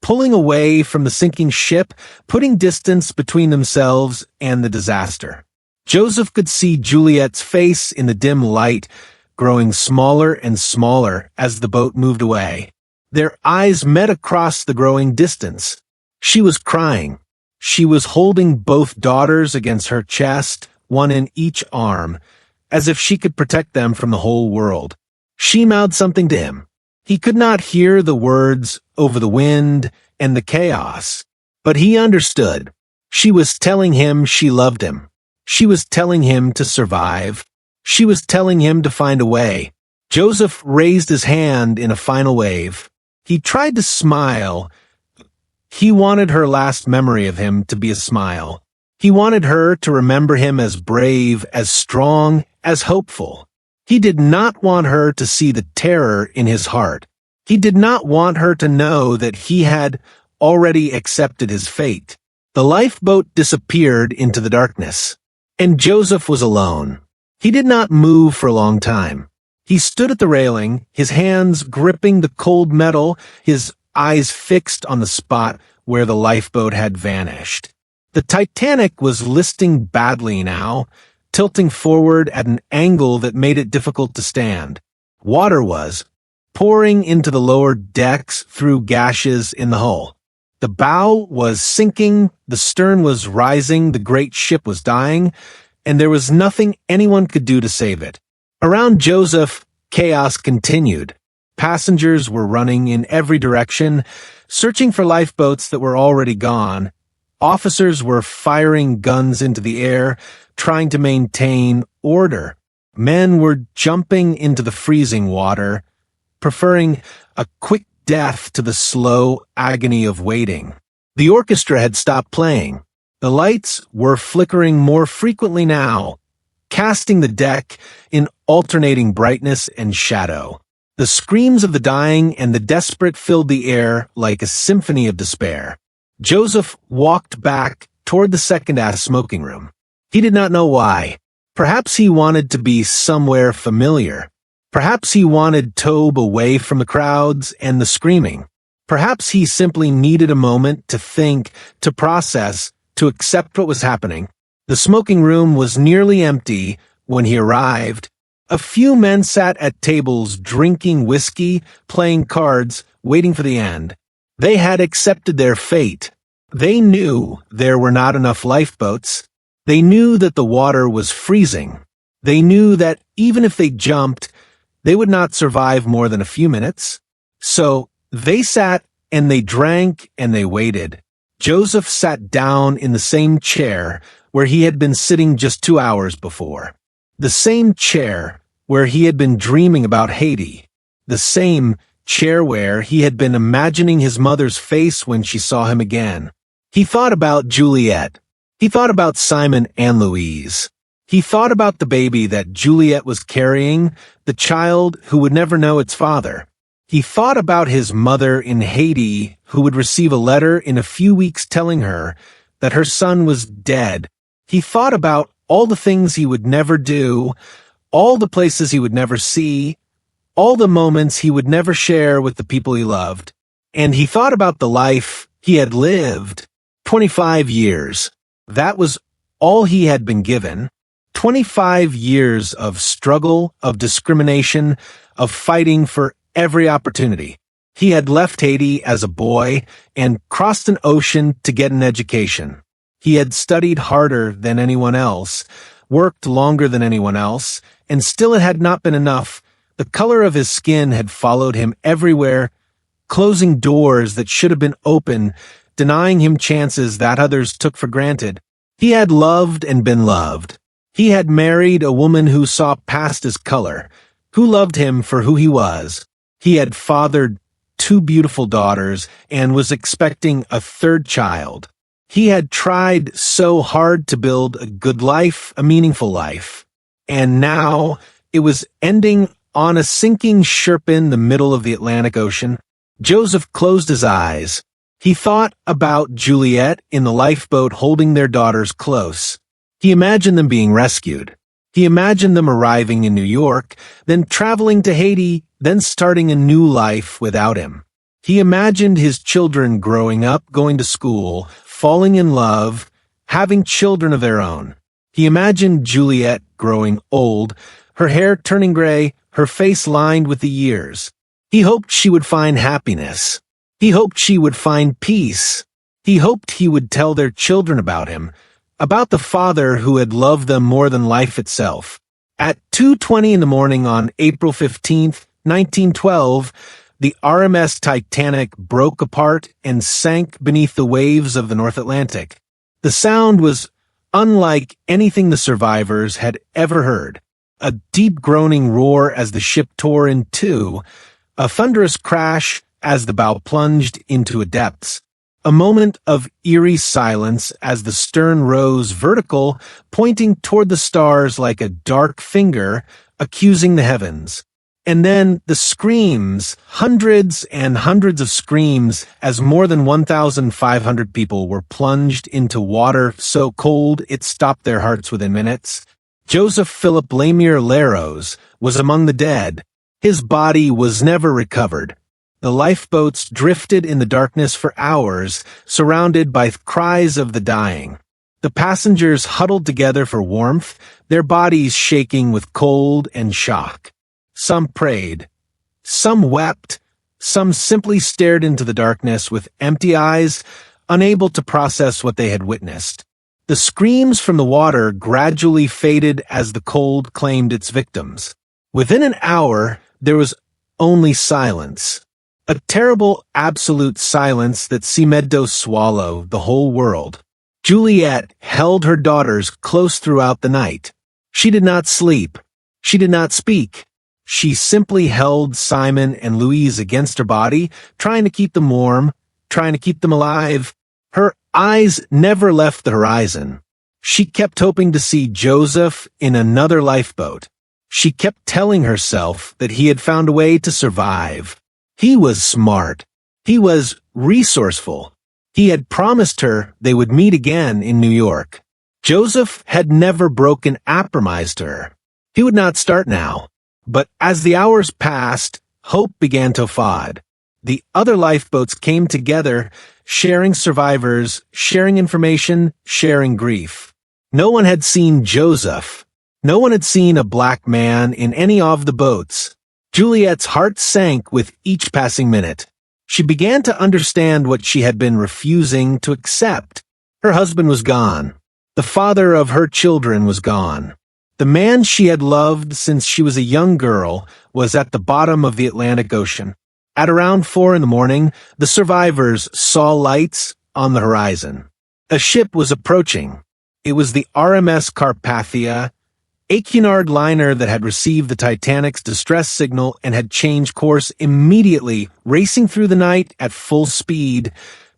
pulling away from the sinking ship, putting distance between themselves and the disaster. Joseph could see Juliet's face in the dim light, growing smaller and smaller as the boat moved away. Their eyes met across the growing distance. She was crying. She was holding both daughters against her chest, one in each arm, as if she could protect them from the whole world. She mouthed something to him. He could not hear the words over the wind and the chaos, but he understood. She was telling him she loved him. She was telling him to survive. She was telling him to find a way. Joseph raised his hand in a final wave. He tried to smile. He wanted her last memory of him to be a smile. He wanted her to remember him as brave, as strong, as hopeful. He did not want her to see the terror in his heart. He did not want her to know that he had already accepted his fate. The lifeboat disappeared into the darkness, and Joseph was alone. He did not move for a long time. He stood at the railing, his hands gripping the cold metal, his eyes fixed on the spot where the lifeboat had vanished. The Titanic was listing badly now, tilting forward at an angle that made it difficult to stand. Water was pouring into the lower decks through gashes in the hull. The bow was sinking, the stern was rising, the great ship was dying, and there was nothing anyone could do to save it. Around Joseph, chaos continued. Passengers were running in every direction, searching for lifeboats that were already gone. Officers were firing guns into the air, trying to maintain order. Men were jumping into the freezing water, preferring a quick death to the slow agony of waiting. The orchestra had stopped playing. The lights were flickering more frequently now. casting the deck in alternating brightness and shadow. The screams of the dying and the desperate filled the air like a symphony of despair. Joseph walked back toward the second-act smoking room. He did not know why. Perhaps he wanted to be somewhere familiar. Perhaps he wanted Tobe away from the crowds and the screaming. Perhaps he simply needed a moment to think, to process, to accept what was happening. The smoking room was nearly empty when he arrived. A few men sat at tables drinking whiskey, playing cards, waiting for the end. They had accepted their fate. They knew there were not enough lifeboats. They knew that the water was freezing. They knew that even if they jumped, they would not survive more than a few minutes. So they sat and they drank and they waited. Joseph sat down in the same chair where he had been sitting just 2 hours before. The same chair where he had been dreaming about Haiti. The same chair where he had been imagining his mother's face when she saw him again. He thought about Juliet. He thought about Simon and Louise. He thought about the baby that Juliet was carrying, the child who would never know its father. He thought about his mother in Haiti, who would receive a letter in a few weeks telling her that her son was dead. He thought about all the things he would never do, all the places he would never see, all the moments he would never share with the people he loved. And he thought about the life he had lived. 25 years. That was all he had been given. 25 years of struggle, of discrimination, of fighting for every opportunity. He had left Haiti as a boy and crossed an ocean to get an education. He had studied harder than anyone else, worked longer than anyone else, and still it had not been enough. The color of his skin had followed him everywhere, closing doors that should have been open, denying him chances that others took for granted. He had loved and been loved. He had married a woman who saw past his color, who loved him for who he was. He had fathered 2 beautiful daughters and was expecting a 3rd child. He had tried so hard to build a good life, a meaningful life. And now it was ending on a sinking ship in the middle of the Atlantic Ocean. Joseph closed his eyes. He thought about Juliet in the lifeboat holding their daughters close. He imagined them being rescued. He imagined them arriving in New York, then traveling to Haiti, then starting a new life without him. He imagined his children growing up, going to school, falling in love, having children of their own. He imagined Juliet growing old, her hair turning gray, her face lined with the years. He hoped she would find happiness. He hoped she would find peace. He hoped he would tell their children about him, about the father who had loved them more than life itself. At 2:20 in the morning on April 15th, 1912, the RMS Titanic broke apart and sank beneath the waves of the North Atlantic. The sound was unlike anything the survivors had ever heard. A deep groaning roar as the ship tore in two, a thunderous crash as the bow plunged into the depths. A moment of eerie silence as the stern rose vertical, pointing toward the stars like a dark finger accusing the heavens. And then the screams, hundreds and hundreds of screams, as more than 1,500 people were plunged into water so cold it stopped their hearts within minutes. Joseph Philip Lamier Larose was among the dead. His body was never recovered. The lifeboats drifted in the darkness for hours, surrounded by cries of the dying. The passengers huddled together for warmth, their bodies shaking with cold and shock. Some prayed. Some wept. Some simply stared into the darkness with empty eyes, unable to process what they had witnessed. The screams from the water gradually faded as the cold claimed its victims. Within an hour, there was only silence. A terrible, absolute silence that seemed to swallow the whole world. Juliet held her daughters close throughout the night. She did not sleep. She did not speak. She simply held Simon and Louise against her body, trying to keep them warm, trying to keep them alive. Her eyes never left the horizon. She kept hoping to see Joseph in another lifeboat. She kept telling herself that he had found a way to survive. He was smart. He was resourceful. He had promised her they would meet again in New York. Joseph had never broken a promise to her. He would not start now. But as the hours passed, hope began to fade. The other lifeboats came together, sharing survivors, sharing information, sharing grief. No one had seen Joseph. No one had seen a black man in any of the boats. Juliet's heart sank with each passing minute. She began to understand what she had been refusing to accept. Her husband was gone. The father of her children was gone. The man she had loved since she was a young girl was at the bottom of the Atlantic Ocean. At around 4 a.m, the survivors saw lights on the horizon. A ship was approaching. It was the RMS Carpathia, a Cunard liner that had received the Titanic's distress signal and had changed course immediately, racing through the night at full speed,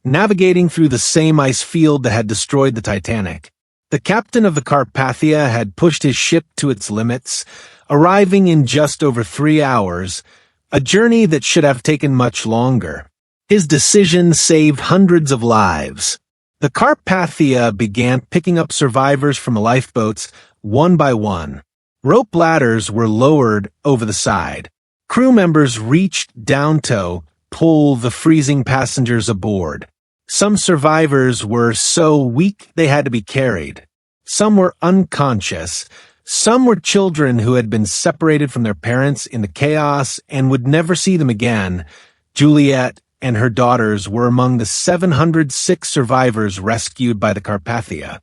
navigating through the same ice field that had destroyed the Titanic. The captain of the Carpathia had pushed his ship to its limits, arriving in just over 3 hours, a journey that should have taken much longer. His decision saved hundreds of lives. The Carpathia began picking up survivors from the lifeboats one by one. Rope ladders were lowered over the side. Crew members reached down to pull the freezing passengers aboard. Some survivors were so weak they had to be carried. Some were unconscious. Some were children who had been separated from their parents in the chaos and would never see them again. Juliet and her daughters were among the 706 survivors rescued by the Carpathia.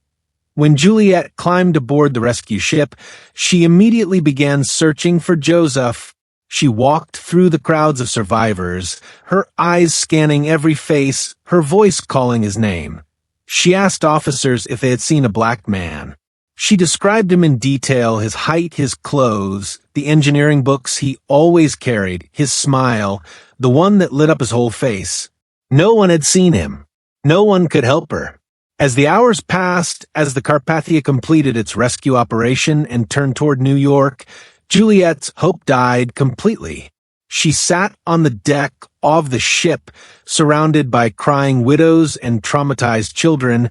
When Juliet climbed aboard the rescue ship, she immediately began searching for Joseph. She walked through the crowds of survivors, her eyes scanning every face, her voice calling his name. She asked officers if they had seen a black man. She described him in detail, his height, his clothes, the engineering books he always carried, his smile, the one that lit up his whole face. No one had seen him. No one could help her. As the hours passed, as the Carpathia completed its rescue operation and turned toward New York, Juliet's hope died completely. She sat on the deck of the ship, surrounded by crying widows and traumatized children,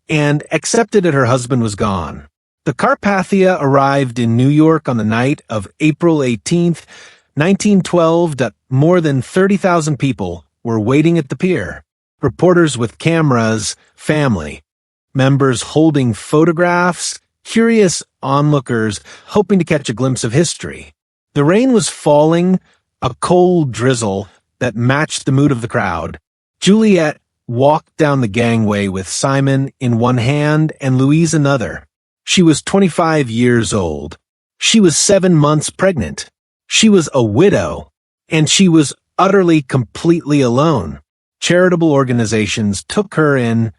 and accepted that her husband was gone. The Carpathia arrived in New York on the night of April 18th, 1912. More than 30,000 people were waiting at the pier. Reporters with cameras, family members holding photographs, curious onlookers hoping to catch a glimpse of history. The rain was falling, a cold drizzle that matched the mood of the crowd. Juliet walked down the gangway with Simon in one hand and Louise another. She was 25 years old. She was 7 months pregnant. She was a widow, and she was utterly, completely alone. Charitable organizations took her in.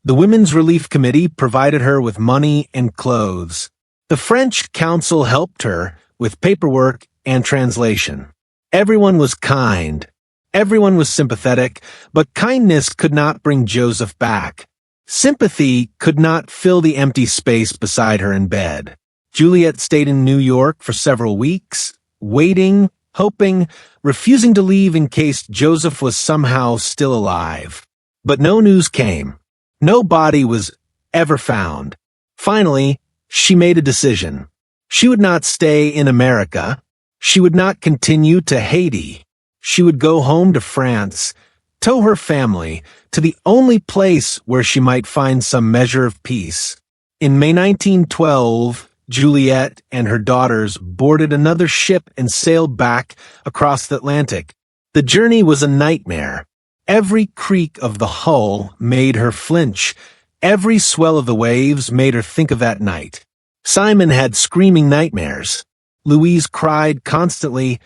The Women's Relief Committee provided her with money and clothes. The French Council helped her with paperwork and translation. Everyone was kind. Everyone was sympathetic, but kindness could not bring Joseph back. Sympathy could not fill the empty space beside her in bed. Juliet stayed in New York for several weeks, waiting, hoping, refusing to leave in case Joseph was somehow still alive. But no news came. No body was ever found. Finally, she made a decision. She would not stay in America. She would not continue to Haiti. She would go home to France, tow her family to the only place where she might find some measure of peace. In May 1912, Juliet and her daughters boarded another ship and sailed back across the Atlantic. The journey was a nightmare. Every creak of the hull made her flinch. Every swell of the waves made her think of that night. Simon had screaming nightmares. Louise cried constantly,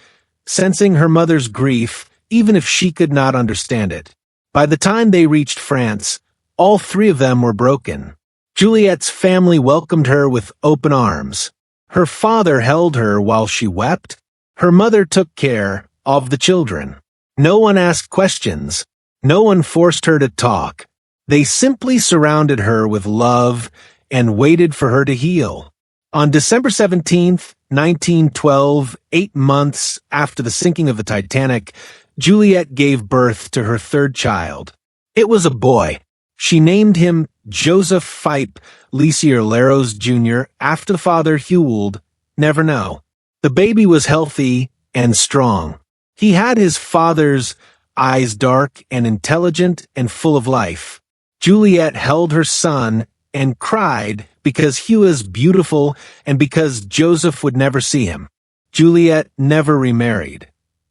sensing her mother's grief, even if she could not understand it. By the time they reached France, all 3 of them were broken. Juliet's family welcomed her with open arms. Her father held her while she wept. Her mother took care of the children. No one asked questions. No one forced her to talk. They simply surrounded her with love and waited for her to heal. On December 17th, 1912, 8 months after the sinking of the Titanic, Juliet gave birth to her third child. It was a boy. She named him Joseph Phipe Lesier-Larose Jr. after the father Hewald. Never know. The baby was healthy and strong. He had his father's eyes, dark and intelligent and full of life. Juliet held her son and cried because he was beautiful and because Joseph would never see him. Juliet never remarried.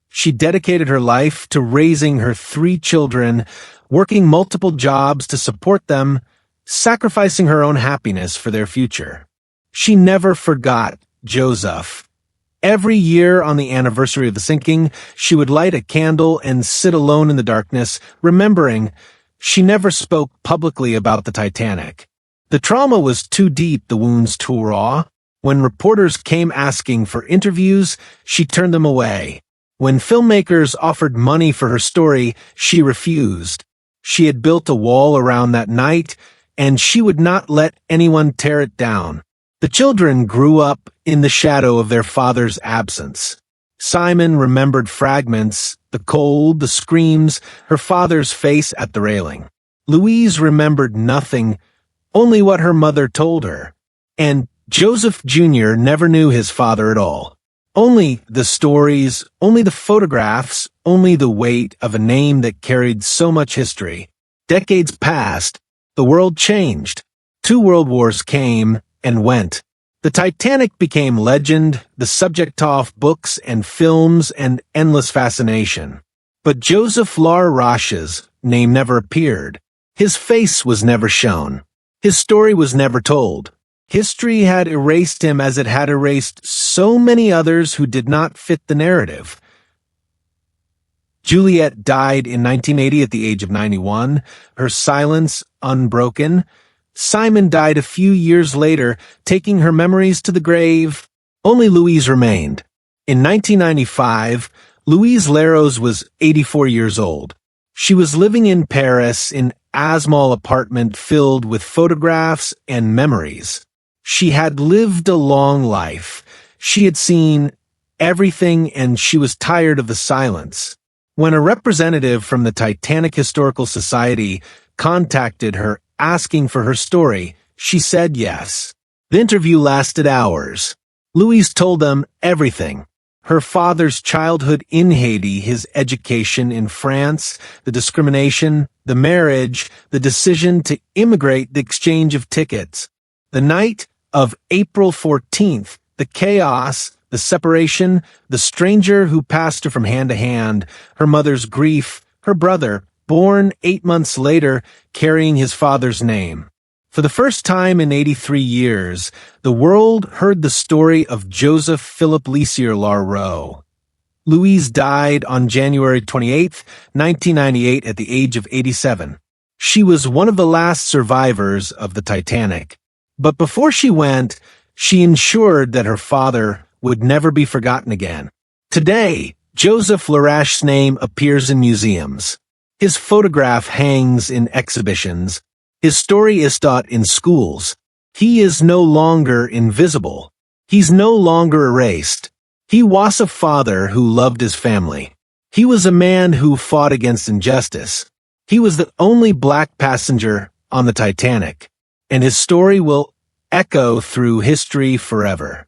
She dedicated her life to raising her 3 children, working multiple jobs to support them, sacrificing her own happiness for their future. She never forgot Joseph. Every year on the anniversary of the sinking, she would light a candle and sit alone in the darkness, remembering she never spoke publicly about the Titanic. The trauma was too deep, the wounds too raw. When reporters came asking for interviews, she turned them away. When filmmakers offered money for her story, she refused. She had built a wall around that night, and she would not let anyone tear it down. The children grew up in the shadow of their father's absence. Simon remembered fragments, the cold, the screams, her father's face at the railing. Louise remembered nothing, only what her mother told her. And Joseph Jr. never knew his father at all. Only the stories, only the photographs, only the weight of a name that carried so much history. Decades passed. The world changed. 2 world wars came and went. The Titanic became legend, the subject of books and films and endless fascination. But Joseph Larache's name never appeared. His face was never shown. His story was never told. History had erased him as it had erased so many others who did not fit the narrative. Juliet died in 1980 at the age of 91, her silence unbroken. Simon died a few years later, taking her memories to the grave. Only Louise remained. In 1995, Louise Larose was 84 years old. She was living in Paris in a small apartment filled with photographs and memories. She had lived a long life. She had seen everything, and she was tired of the silence. When a representative from the Titanic Historical Society contacted her asking for her story, she said yes. The interview lasted hours. Louise told them everything. Her father's childhood in Haiti, his education in France, the discrimination, the marriage, the decision to immigrate, the exchange of tickets. The night of April 14th, the chaos, the separation, the stranger who passed her from hand to hand, her mother's grief, her brother, born 8 months later, carrying his father's name. For the first time in 83 years, the world heard the story of Joseph Philip Lesier-Larose. Louise died on January 28, 1998, at the age of 87. She was one of the last survivors of the Titanic. But before she went, she ensured that her father would never be forgotten again. Today, Joseph Larache's name appears in museums. His photograph hangs in exhibitions. His story is taught in schools. He is no longer invisible. He's no longer erased. He was a father who loved his family. He was a man who fought against injustice. He was the only black passenger on the Titanic, and his story will echo through history forever.